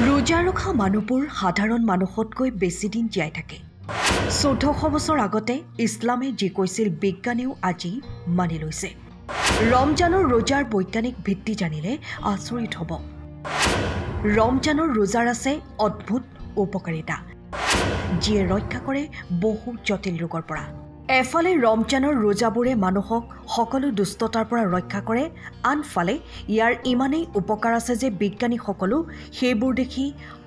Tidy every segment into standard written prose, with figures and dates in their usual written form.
ৰোজা ৰখা মানুহবোৰ সাধাৰণ মানুহতকৈ বেছি দিন জীয়াই থাকে। 1400 বছৰ আগতে ইছলামে যি কৈছিল বিজ্ঞানেও আজি মানি লৈছে। ৰমজানৰ ৰোজাৰ বৈজ্ঞানিক ভিত্তি জানিলে আচৰিত হ'ব। ৰমজানৰ ৰোজাৰ আছে অদ্ভুত উপকাৰিতা, যিয়ে ৰক্ষা কৰে বহু জটিল ৰোগৰ পৰা। এফালে ৰমজানৰ ৰোজাবোৰে মানুহক সকলো দুষ্টতাৰ পৰা ৰক্ষা কৰে, আনফালে ইয়াৰ ইমানেই উপকাৰ আছে যে বিজ্ঞানীসকলো সেইবোৰ দেখি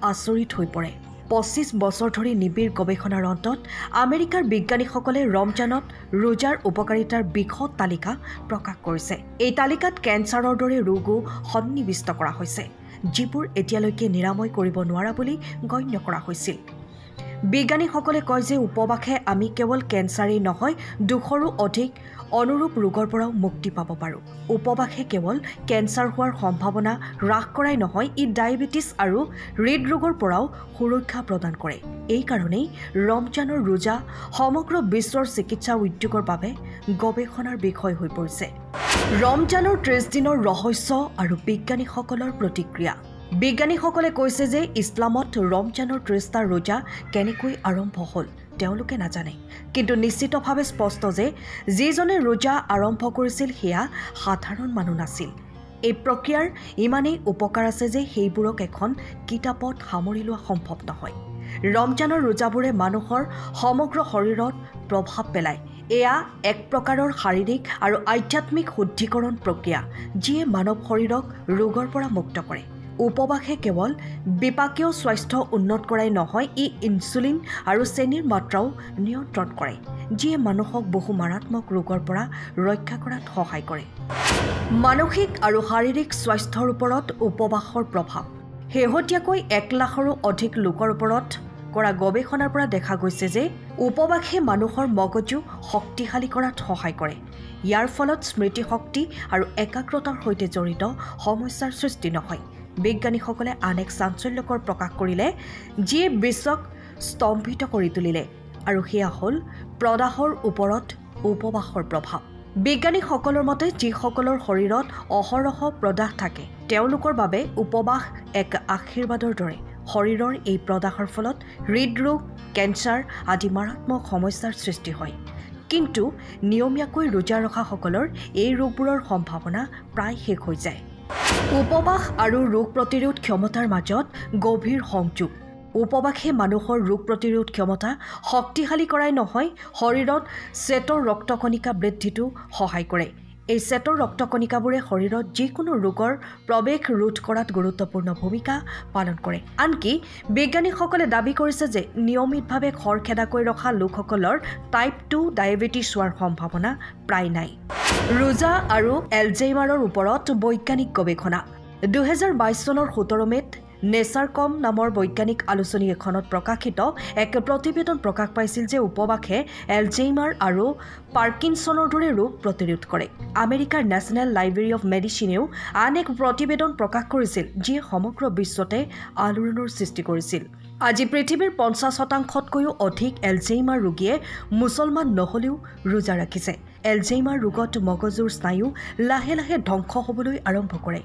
আচৰিত হৈ পৰে। 25 বছৰ ধৰি নিবিড় গৱেষণাৰ অন্তত আমেৰিকাৰ বিজ্ঞানীসকলে ৰমজানত ৰোজাৰ উপকাৰিতাৰ বিশদ তালিকা প্ৰকাশ কৰিছে। এই তালিকাত কেঞ্চাৰৰ দৰে ৰোগো সন্নিৱিষ্ট কৰা হৈছে, যিবোৰ এতিয়ালৈকে নিৰাময় কৰিব নোৱাৰা বুলি গণ্য কৰা হৈছিল। বিজ্ঞানীসকলে কয় যে উপবাসে আমি কেৱল কেঞ্চাৰেই নহয় 200ৰো অধিক অনুৰূপ ৰোগৰ পৰাও মুক্তি পাব পাৰোঁ। উপবাসে কেৱল কেঞ্চাৰ হোৱাৰ সম্ভাৱনা হ্ৰাস কৰাই নহয়, ই ডায়েবেটিছ আৰু হৃদৰোগৰ পৰাও সুৰক্ষা প্ৰদান কৰে। এই কাৰণেই ৰমজানৰ ৰোজা সমগ্ৰ বিশ্বৰ চিকিৎসা উদ্যোগৰ বাবে গৱেষণাৰ বিষয় হৈ পৰিছে। ৰমজানৰ 30 দিনৰ ৰহস্য আৰু বিজ্ঞানীসকলৰ প্ৰতিক্ৰিয়া। বিজ্ঞানীসকলে কৈছে যে ইছলামত ৰমজানৰ 30টা ৰোজা কেনেকৈ আৰম্ভ হ'ল তেওঁলোকে নাজানে, কিন্তু নিশ্চিতভাৱে স্পষ্ট যে যিজনে ৰোজা আৰম্ভ কৰিছিল সেয়া সাধাৰণ মানুহ নাছিল। এই প্ৰক্ৰিয়াৰ ইমানেই উপকাৰ আছে যে সেইবোৰক এখন কিতাপত সামৰি লোৱা সম্ভৱ নহয়। ৰমজানৰ ৰোজাবোৰে মানুহৰ সমগ্ৰ শৰীৰত প্ৰভাৱ পেলায়। এয়া এক প্ৰকাৰৰ শাৰীৰিক আৰু আধ্যাত্মিক শুদ্ধিকৰণ প্ৰক্ৰিয়া, যিয়ে মানৱ শৰীৰক ৰোগৰ পৰা মুক্ত কৰে। উপবাসে কেৱল বিপাকীয় স্বাস্থ্য উন্নত কৰাই নহয়, ই ইনচুলিন আৰু চেনিৰ মাত্ৰাও নিয়ন্ত্ৰণ কৰে, যিয়ে মানুহক বহু মাৰাত্মক ৰোগৰ পৰা ৰক্ষা কৰাত সহায় কৰে। মানসিক আৰু শাৰীৰিক স্বাস্থ্যৰ ওপৰত উপবাসৰ প্ৰভাৱ। শেহতীয়াকৈ 1 লাখৰো অধিক লোকৰ ওপৰত কৰা গৱেষণাৰ পৰা দেখা গৈছে যে উপবাসে মানুহৰ মগজু শক্তিশালী কৰাত সহায় কৰে। ইয়াৰ ফলত স্মৃতিশক্তি আৰু একাগ্ৰতাৰ সৈতে জড়িত সমস্যাৰ সৃষ্টি নহয়। বিজ্ঞানীসকলে আন এক চাঞ্চল্যকৰ প্ৰকাশ কৰিলে, যিয়ে বিশ্বক স্তম্ভিত কৰি তুলিলে, আৰু সেয়া হ'ল প্ৰদাহৰ ওপৰত উপবাসৰ প্ৰভাৱ। বিজ্ঞানীসকলৰ মতে যিসকলৰ শৰীৰত অহৰহ প্ৰদাহ থাকে তেওঁলোকৰ বাবে উপবাস এক আশীৰ্বাদৰ দৰে। শৰীৰৰ এই প্ৰদাহৰ ফলত হৃদৰোগ, কেঞ্চাৰ আদি মাৰাত্মক সমস্যাৰ সৃষ্টি হয়, কিন্তু নিয়মীয়াকৈ ৰোজা ৰখাসকলৰ এই ৰোগবোৰৰ সম্ভাৱনা প্ৰায় শেষ হৈ যায়। উপবাস আৰু ৰোগ প্ৰতিৰোধ ক্ষমতাৰ মাজত গভীৰ সংযোগ। উপবাসে মানুহৰ ৰোগ প্ৰতিৰোধ ক্ষমতা শক্তিশালী কৰাই নহয়, শৰীৰত শ্বেতৰ ৰক্তকণিকা বৃদ্ধিতো সহায় কৰে। এই শ্বেতৰ ৰক্তকণিকাবোৰে শৰীৰত যিকোনো ৰোগৰ প্ৰৱেশ ৰোধ কৰাত গুৰুত্বপূৰ্ণ ভূমিকা পালন কৰে। আনকি বিজ্ঞানীসকলে দাবী কৰিছে যে নিয়মিতভাৱে খৰখেদাকৈ ৰখা লোকসকলৰ টাইপ 2 ডায়েবেটিছ হোৱাৰ সম্ভাৱনা প্ৰায় নাই। ৰোজা আৰু এলজেইমাৰৰ ওপৰত বৈজ্ঞানিক গৱেষণা। 2022 চনৰ 17 মে'ত নেচাৰকম নামৰ বৈজ্ঞানিক আলোচনী এখনত প্ৰকাশিত এক প্ৰতিবেদন প্ৰকাশ পাইছিল যে উপবাসে এলজেইমাৰ আৰু পাৰ্কিনছনৰ দৰে ৰোগ প্ৰতিৰোধ কৰে। আমেৰিকাৰ নেশ্যনেল লাইব্ৰেৰী অৱ মেডিচিনেও আন এক প্ৰতিবেদন প্ৰকাশ কৰিছিল, যিয়ে সমগ্ৰ বিশ্বতে আলোড়নৰ সৃষ্টি কৰিছিল। আজি পৃথিৱীৰ 50%তকৈও অধিক এলজেইমাৰ ৰোগীয়ে মুছলমান নহলেও ৰোজা ৰাখিছে। এলজেইমাৰ ৰোগত মগজুৰ স্নায়ু লাহে লাহে ধ্বংস হ'বলৈ আৰম্ভ কৰে,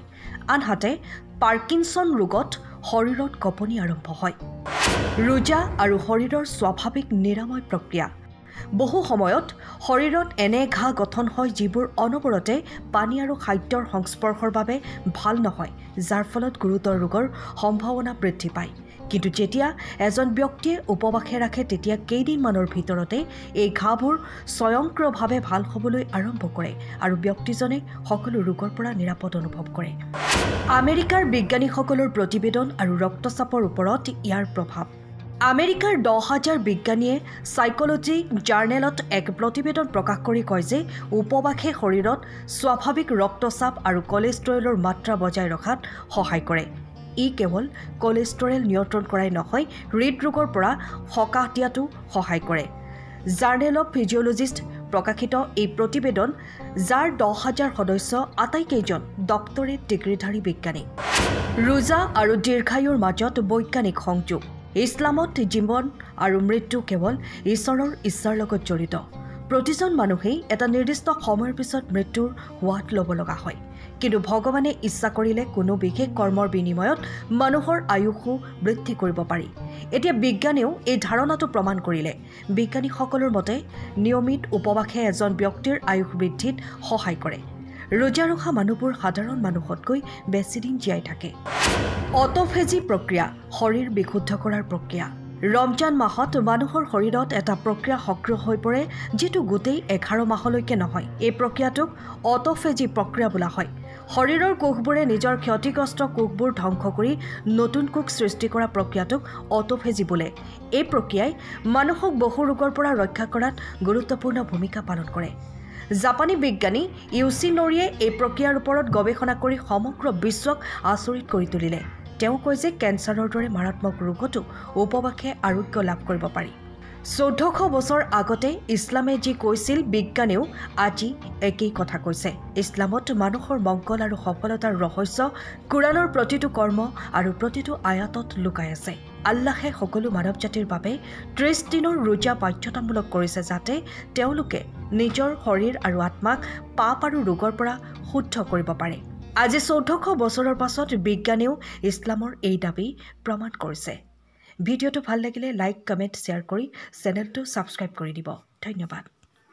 আনহাতে পাৰ্কিনছন ৰোগত শৰীৰত কঁপনি আৰম্ভ হয়। ৰোজা আৰু শৰীৰৰ স্বাভাৱিক নিৰাময় প্ৰক্ৰিয়া। বহু সময়ত শৰীৰত এনে ঘাঁ গঠন হয় যিবোৰ অনবৰতে পানী আৰু খাদ্যৰ সংস্পৰ্শৰ বাবে ভাল নহয়, যাৰ ফলত গুৰুতৰ ৰোগৰ সম্ভাৱনা বৃদ্ধি পায়। কিন্তু যেতিয়া এজন ব্যক্তিয়ে উপবাসে ৰাখে তেতিয়া কেইদিনমানৰ ভিতৰতে এই ঘাঁবোৰ স্বয়ংক্ৰিয়ভাৱে ভাল হ'বলৈ আৰম্ভ কৰে আৰু ব্যক্তিজনে সকলো ৰোগৰ পৰা নিৰাপদ অনুভৱ কৰে। আমেৰিকাৰ বিজ্ঞানীসকলৰ প্ৰতিবেদন আৰু ৰক্তচাপৰ ওপৰত ইয়াৰ প্ৰভাৱ। আমেৰিকাৰ 10,000 বিজ্ঞানীয়ে সাইকোলজি জাৰ্নেলত এক প্ৰতিবেদন প্ৰকাশ কৰি কয় যে উপবাসে শৰীৰত স্বাভাৱিক ৰক্তচাপ আৰু কলেষ্ট্ৰলৰ মাত্ৰা বজাই ৰখাত সহায় কৰে। ই কেৱল কলেষ্ট্ৰল নিয়ন্ত্ৰণ কৰাই নহয়, হৃদৰোগৰ পৰা সকাহ দিয়াতো সহায় কৰে। জাৰ্নেল অৱ ফিজিঅলজিষ্ট প্ৰকাশিত এই প্ৰতিবেদন, যাৰ 10,000 সদস্য আটাইকেইজন ডক্টৰেট ডিগ্ৰীধাৰী বিজ্ঞানী। ৰোজা আৰু দীৰ্ঘায়ুৰ মাজত বৈজ্ঞানিক সংযোগ। ইছলামত জীৱন আৰু মৃত্যু কেৱল ঈশ্বৰৰ ইচ্ছাৰ লগত জড়িত। প্ৰতিজন মানুহেই এটা নিৰ্দিষ্ট সময়ৰ পিছত মৃত্যুৰ সোৱাদ ল'ব লগা হয়, কিন্তু ভগৱানে ইচ্ছা কৰিলে কোনো বিশেষ কৰ্মৰ বিনিময়ত মানুহৰ আয়ুসো বৃদ্ধি কৰিব পাৰি। এতিয়া বিজ্ঞানেও এই ধাৰণাটো প্ৰমাণ কৰিলে। বিজ্ঞানীসকলৰ মতে নিয়মিত উপবাসে এজন ব্যক্তিৰ আয়ুস বৃদ্ধিত সহায় কৰে। ৰোজা ৰখা মানুহবোৰ সাধাৰণ মানুহতকৈ বেছি দিন জীয়াই থাকে। অট'ফেজি প্ৰক্ৰিয়া, শৰীৰ বিশুদ্ধ কৰাৰ প্ৰক্ৰিয়া। ৰমজান মাহত মানুহৰ শৰীৰত এটা প্ৰক্ৰিয়া সক্ৰিয় হৈ পৰে যিটো গোটেই 11 মাহলৈকে নহয়। এই প্ৰক্ৰিয়াটোক অট'ফেজি প্ৰক্ৰিয়া বোলা হয়। শৰীৰৰ কোষবোৰে নিজৰ ক্ষতিগ্ৰস্ত কোষবোৰ ধ্বংস কৰি নতুন কোষ সৃষ্টি কৰা প্ৰক্ৰিয়াটোক অট'ফেজি বোলে। এই প্ৰক্ৰিয়াই মানুহক বহু ৰোগৰ পৰা ৰক্ষা কৰাত গুৰুত্বপূৰ্ণ ভূমিকা পালন কৰে। জাপানী বিজ্ঞানী ইউচিনোৰিয়ে এই প্ৰক্ৰিয়াৰ ওপৰত গৱেষণা কৰি সমগ্ৰ বিশ্বক আচৰিত কৰি তুলিলে। তেওঁ কয় যে কেঞ্চাৰৰ দৰে মাৰাত্মক ৰোগতো উপবাসে আৰোগ্য লাভ কৰিব পাৰি। 1400 বছৰ আগতে ইছলামে যি কৈছিল, বিজ্ঞানেও আজি একেই কথা কৈছে। ইছলামত মানুহৰ মংগল আৰু সফলতাৰ ৰহস্য কুৰাণৰ প্ৰতিটো কৰ্ম আৰু প্ৰতিটো আয়াতত লুকাই আছে। আল্লাহে সকলো মানৱ জাতিৰ বাবে 30 দিনৰ ৰোজা বাধ্যতামূলক কৰিছে যাতে তেওঁলোকে নিজৰ শৰীৰ আৰু আত্মাক পাপ আৰু ৰোগৰ পৰা শুদ্ধ কৰিব পাৰে। আজি 1400 বছৰৰ পাছত বিজ্ঞানেও ইছলামৰ এই দাবী প্ৰমাণ কৰিছে। ভিডিঅ'টো ভাল লাগিলে লাইক, কমেণ্ট, শ্বেয়াৰ কৰি চেনেলটো ছাবস্ক্ৰাইব কৰি দিব। ধন্যবাদ।